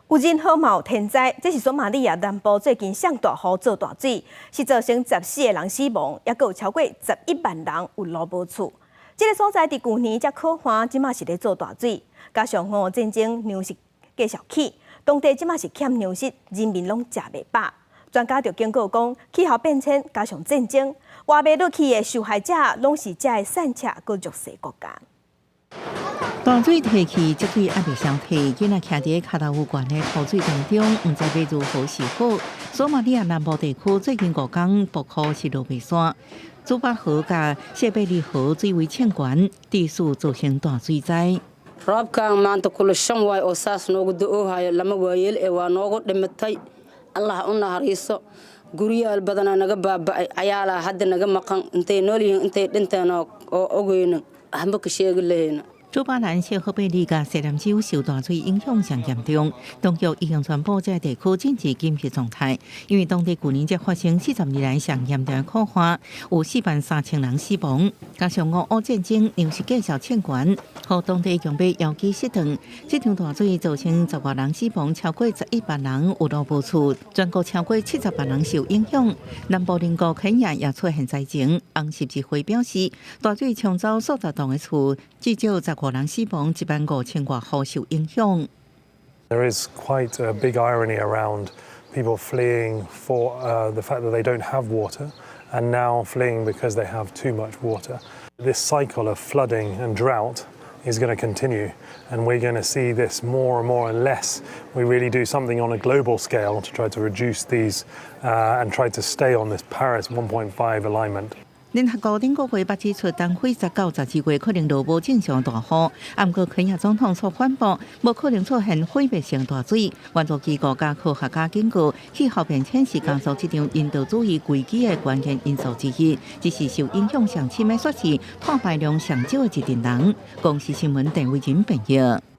有人好冒天灾，这是索马利亚南部最近上大雨造大水，是造成14个人死亡，也有超过11万人有路无厝。这个所在伫去年才可旱，即马是咧造大水，加上战争粮食继续起，当地即马是欠粮食，人民拢食袂饱。专家就警告讲，气候变迁加上战争，活袂落去的受害者，拢是这个善车佮弱势国家。 大水提起，这对还未相提，囡仔徛伫卡达乌县的土水当中，唔知要如何是好。索马利亚南部地区最近5天暴雨是落袂山，朱巴河甲谢贝利河水位欠悬，地数造成大水灾。 roobkan maanta kula shan waay oo saas noogu da'oohaya lama waayeel ee waa noogu dhimatay allah u naxariiso guryaal badanaa naga baaba'ay cayaalaa hadda naga maqan intay nool yihiin intay dhinteen oo ogeynin waxba ka sheegi lahayna 朱巴兰谢赫贝利甲西南州受大水影响上严重，当局已经宣布这地区进入紧急状态，因为当地去年才发生40年来上严重的酷旱，有43000人死亡，加上俄乌战争粮食继续欠悬，和当地强被摇机失断，这场大水造成10万人死亡，超过11万人有路无厝，全国超过70万人受影响。南部邻国肯亚也出现灾情，红十字会表示，大水冲走数十栋的厝，至少15人死亡，15000多户受影响。There is quite a big irony around people fleeing for the fact that they don't have water, and now fleeing because they have too much water. This cycle of flooding and drought is going to continue, and we're going to see this more and more unless we really do something on a global scale to try to reduce these and try to stay on this Paris 1.5 alignment. 联合国顶个月捌指出，东非10到12月可能落无正常大雨，不过肯亚总统所宣布，无可能出现毁灭性大水。援助机构甲科学家警告，气候变迁是加速这场人道主义危机的关键因素之一，只是受影响上深的，却是破坏量上少的一群人。公司新闻陈伟仁报道。